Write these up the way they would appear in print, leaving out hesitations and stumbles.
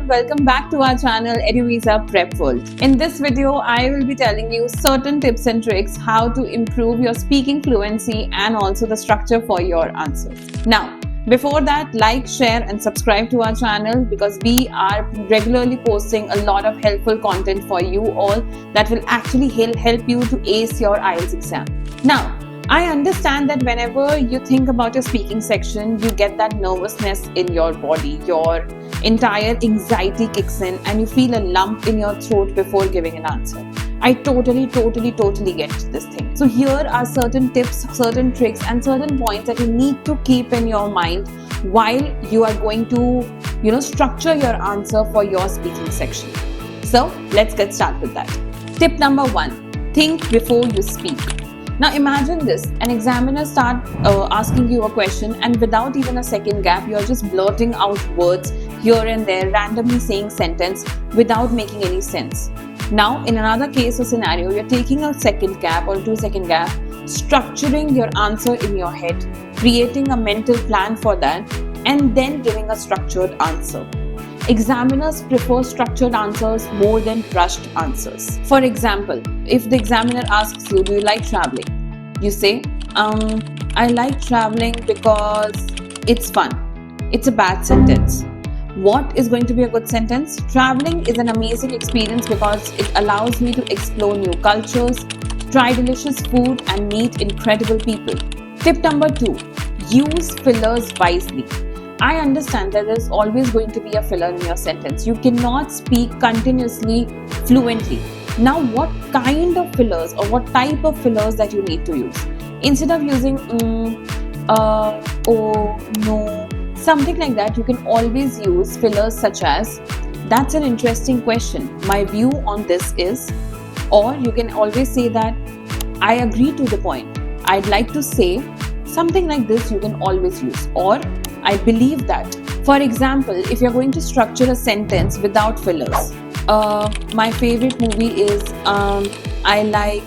welcome back to our channel EduVisa Prep World. In this video, I will be telling you certain tips and tricks how to improve your speaking fluency and also the structure for your answers. Now, before that, like, share and subscribe to our channel because we are regularly posting a lot of helpful content for you all that will actually help you to ace your IELTS exam. Now, I understand that whenever you think about your speaking section, you get that nervousness in your body, your entire anxiety kicks in and you feel a lump in your throat before giving an answer. I totally get this thing. So here are certain tips, certain tricks and certain points that you need to keep in your mind while you are going to, structure your answer for your speaking section. So let's get started with that. Tip number 1, think before you speak. Now imagine this, an examiner starts asking you a question and without even a second gap, you're just blurting out words here and there, randomly saying sentence without making any sense. Now in another case or scenario, you're taking a second gap or 2-second gap, structuring your answer in your head, creating a mental plan for that and then giving a structured answer. Examiners prefer structured answers more than rushed answers. For example, if the examiner asks you, do you like traveling? You say, I like traveling because it's fun. It's a bad sentence. What is going to be a good sentence? Traveling is an amazing experience because it allows me to explore new cultures, try delicious food and meet incredible people. Tip number 2, use fillers wisely. I understand that there's always going to be a filler in your sentence. You cannot speak continuously fluently. Now, what kind of fillers or what type of fillers that you need to use? Instead of using oh, no, something like that, you can always use fillers such as, that's an interesting question. My view on this is, or you can always say that, I agree to the point. I'd like to say, something like this you can always use, or I believe that. For example, if you're going to structure a sentence without fillers, my favorite movie is I like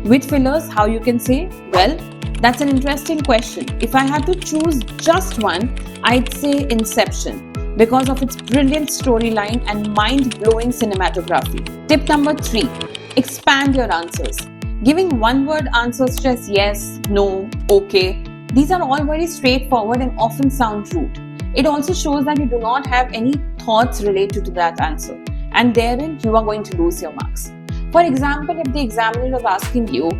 with fillers, how you can say, well, that's an interesting question. If I had to choose just one, I'd say Inception because of its brilliant storyline and mind-blowing cinematography. Tip number 3, expand your answers. Giving one-word answers such as yes, no, okay, these are all very straightforward and often sound rude. It also shows that you do not have any thoughts related to that answer, and therein you are going to lose your marks. For example, if the examiner is asking you,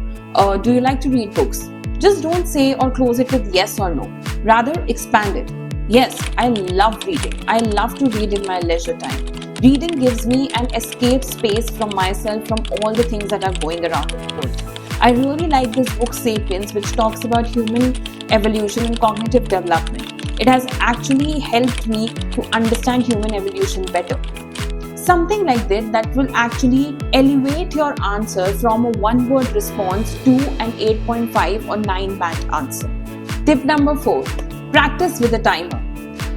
do you like to read books? Just don't say or close it with yes or no. Rather, expand it. Yes, I love reading. I love to read in my leisure time. Reading gives me an escape space from myself, from all the things that are going around in the world. I really like this book Sapiens, which talks about human evolution and cognitive development. It has actually helped me to understand human evolution better. Something like that will actually elevate your answer from a one-word response to an 8.5 or 9 band answer. Tip number 4, practice with a timer.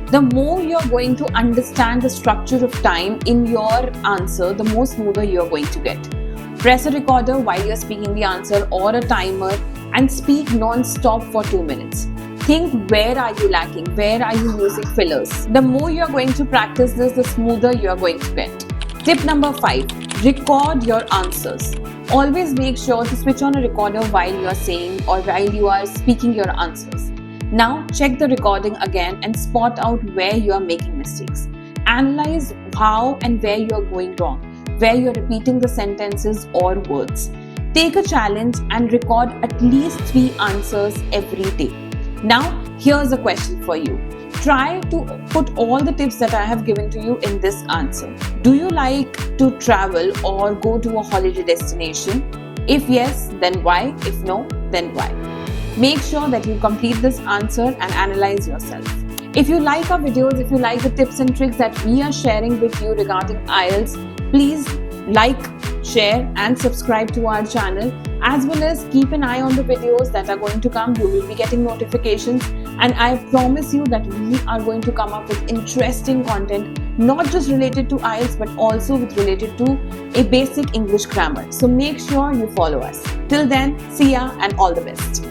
The more you're going to understand the structure of time in your answer, the more smoother you're going to get. Press a recorder while you're speaking the answer or a timer and speak non-stop for 2 minutes. Think, where are you lacking? Where are you using fillers? The more you're going to practice this, the smoother you're going to get. Tip number 5, record your answers. Always make sure to switch on a recorder while you are saying or while you are speaking your answers. Now check the recording again and spot out where you are making mistakes. Analyze how and where you are going wrong, where you are repeating the sentences or words. Take a challenge and record at least 3 answers every day. Now, here's a question for you. Try to put all the tips that I have given to you in this answer. Do you like to travel or go to a holiday destination? If yes, then why? If no, then why? Make sure that you complete this answer and analyze yourself. If you like our videos, if you like the tips and tricks that we are sharing with you regarding IELTS, please like, share and subscribe to our channel, as well as keep an eye on the videos that are going to come. You will be getting notifications and I promise you that we are going to come up with interesting content, not just related to IELTS but also related to a basic English grammar. So make sure you follow us. Till then, see ya and all the best.